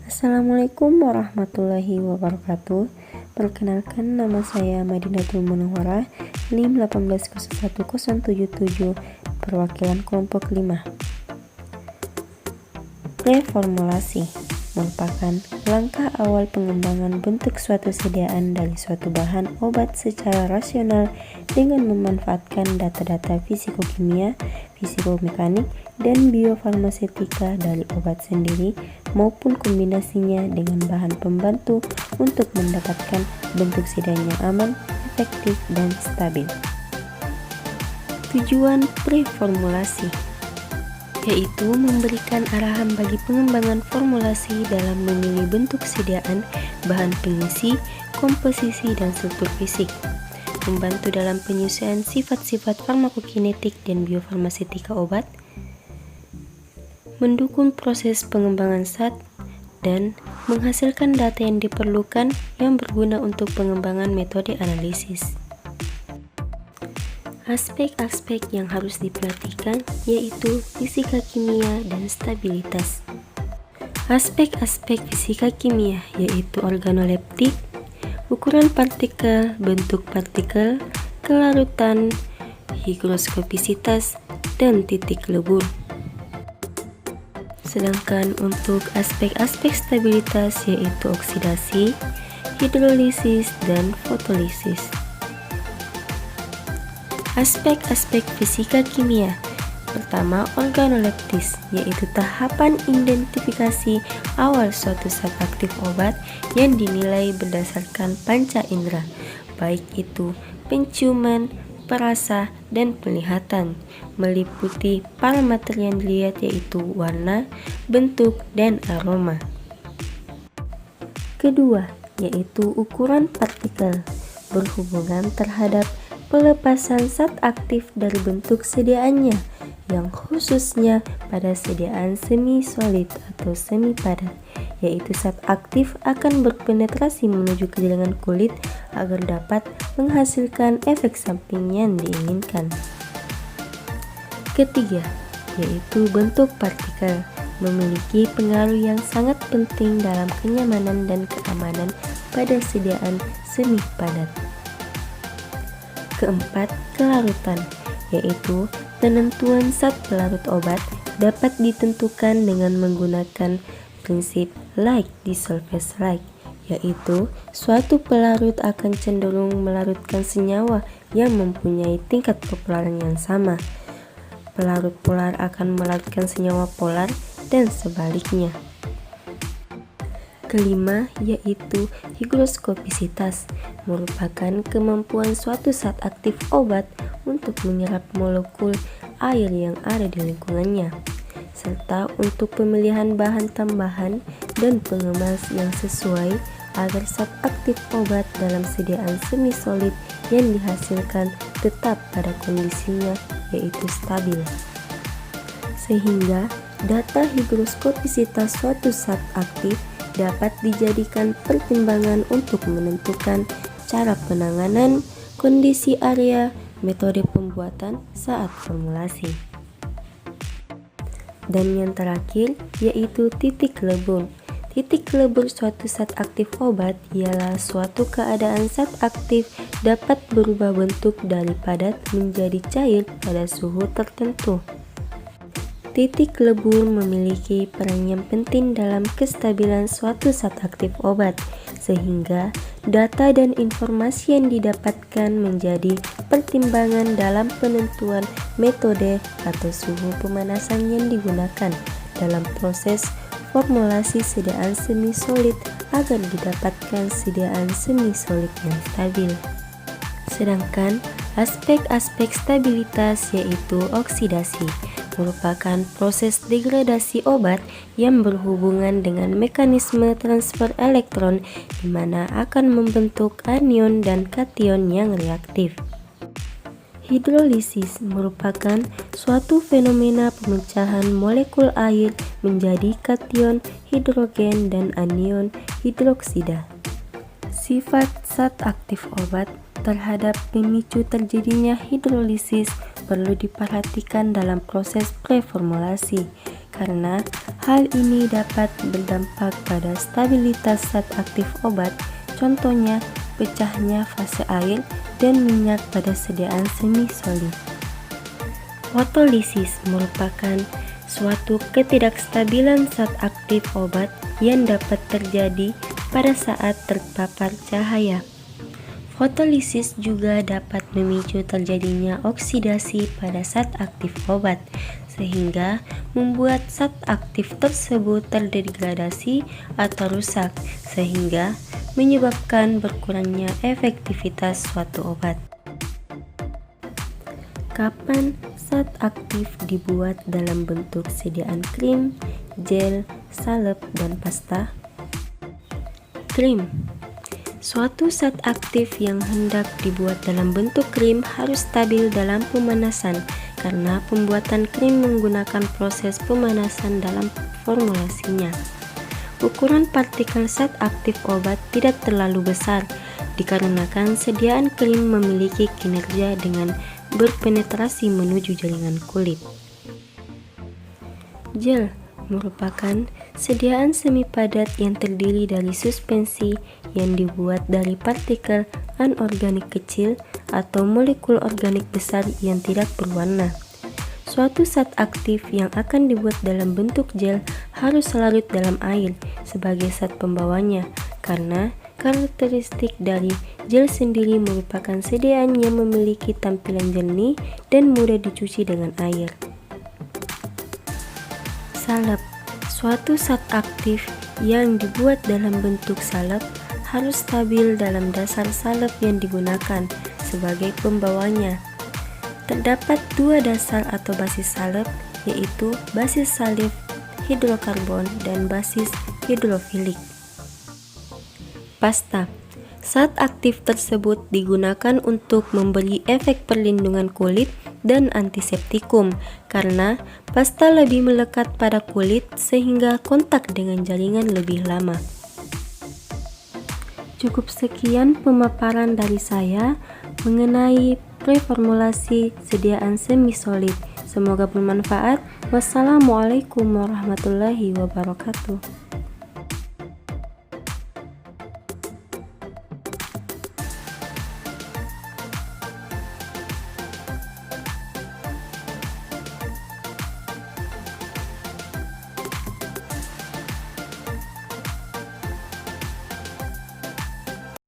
Assalamualaikum warahmatullahi wabarakatuh. Perkenalkan, nama saya Madinatul Munawwarah, NIM 1801077, perwakilan kelompok 5. Reformulasi merupakan langkah awal pengembangan bentuk suatu sediaan dari suatu bahan obat secara rasional dengan memanfaatkan data-data fisikokimia, fisikomekanik, dan biofarmasetika dari obat sendiri maupun kombinasinya dengan bahan pembantu untuk mendapatkan bentuk sediaan yang aman, efektif, dan stabil. Tujuan preformulasi yaitu memberikan arahan bagi pengembangan formulasi dalam memilih bentuk sediaan, bahan pengisi, komposisi, dan struktur fisik, membantu dalam penyesuaian sifat-sifat farmakokinetik dan biofarmasetika obat, mendukung proses pengembangan zat, dan menghasilkan data yang diperlukan yang berguna untuk pengembangan metode analisis. Aspek-aspek yang harus diperhatikan yaitu fisika kimia dan stabilitas. Aspek-aspek fisika kimia yaitu organoleptik, ukuran partikel, bentuk partikel, kelarutan, higroskopisitas, dan titik lebur. Sedangkan untuk aspek-aspek stabilitas yaitu oksidasi, hidrolisis, dan fotolisis. Aspek-aspek fisika kimia. Pertama, organoleptis, yaitu tahapan identifikasi awal suatu zat aktif obat yang dinilai berdasarkan panca indera, baik itu penciuman, perasa, dan penglihatan, meliputi parameter yang dilihat yaitu warna, bentuk, dan aroma. Kedua, yaitu ukuran partikel, berhubungan terhadap pelepasan zat aktif dari bentuk sediaannya, yang khususnya pada sediaan semi-solid atau semi-padat, yaitu zat aktif akan berpenetrasi menuju ke jaringan kulit agar dapat menghasilkan efek samping yang diinginkan. Ketiga, yaitu bentuk partikel, memiliki pengaruh yang sangat penting dalam kenyamanan dan keamanan pada sediaan semi-padat. Keempat, kelarutan, yaitu penentuan zat pelarut obat dapat ditentukan dengan menggunakan prinsip like dissolves like, yaitu suatu pelarut akan cenderung melarutkan senyawa yang mempunyai tingkat kepolaran yang sama. Pelarut polar akan melarutkan senyawa polar dan sebaliknya. Kelima, yaitu higroskopisitas, merupakan kemampuan suatu zat aktif obat untuk menyerap molekul air yang ada di lingkungannya, serta untuk pemilihan bahan tambahan dan pengemas yang sesuai agar zat aktif obat dalam sediaan semi-solid yang dihasilkan tetap pada kondisinya, yaitu stabil. Sehingga data higroskopisitas suatu zat aktif dapat dijadikan pertimbangan untuk menentukan cara penanganan, kondisi area, metode pembuatan saat formulasi. Dan yang terakhir yaitu titik lebur. Titik lebur suatu zat aktif obat ialah suatu keadaan zat aktif dapat berubah bentuk dari padat menjadi cair pada suhu tertentu. Titik lebur memiliki peran yang penting dalam kestabilan suatu zat aktif obat, sehingga data dan informasi yang didapatkan menjadi pertimbangan dalam penentuan metode atau suhu pemanasan yang digunakan dalam proses formulasi sediaan semi-solid agar didapatkan sediaan semi-solid yang stabil. Sedangkan aspek-aspek stabilitas yaitu oksidasi merupakan proses degradasi obat yang berhubungan dengan mekanisme transfer elektron di mana akan membentuk anion dan kation yang reaktif. Hidrolisis merupakan suatu fenomena pemecahan molekul air menjadi kation hidrogen dan anion hidroksida. Sifat zat aktif obat terhadap pemicu terjadinya hidrolisis perlu diperhatikan dalam proses preformulasi, karena Hal ini dapat berdampak pada stabilitas zat aktif obat, contohnya pecahnya fase air dan minyak pada sediaan semi-solid. Fotolisis merupakan suatu ketidakstabilan zat aktif obat yang dapat terjadi pada saat terpapar cahaya. Fotolisis juga dapat memicu terjadinya oksidasi pada zat aktif obat, sehingga membuat zat aktif tersebut terdegradasi atau rusak, sehingga menyebabkan berkurangnya efektivitas suatu obat. Kapan zat aktif dibuat dalam bentuk sediaan krim, gel, salep, dan pasta? Krim. Suatu zat aktif yang hendak dibuat dalam bentuk krim harus stabil dalam pemanasan, karena pembuatan krim menggunakan proses pemanasan dalam formulasinya. Ukuran partikel zat aktif obat tidak terlalu besar, dikarenakan sediaan krim memiliki kinerja dengan berpenetrasi menuju jaringan kulit. Gel merupakan sediaan semi padat yang terdiri dari suspensi yang dibuat dari partikel anorganik kecil atau molekul organik besar yang tidak berwarna. Suatu zat aktif yang akan dibuat dalam bentuk gel harus larut dalam air sebagai zat pembawanya, karena karakteristik dari gel sendiri merupakan sediaan yang memiliki tampilan jernih dan mudah dicuci dengan air. Salep. Suatu zat aktif yang dibuat dalam bentuk salep harus stabil dalam dasar salep yang digunakan sebagai pembawanya. Terdapat dua dasar atau basis salep, yaitu basis salib hidrokarbon dan basis hidrofilik. Pasta. Zat aktif tersebut digunakan untuk memberi efek perlindungan kulit dan antiseptikum, karena pasta lebih melekat pada kulit sehingga kontak dengan jaringan lebih lama. Cukup sekian pemaparan dari saya mengenai preformulasi sediaan semi-solid. Semoga bermanfaat. Wassalamualaikum warahmatullahi wabarakatuh.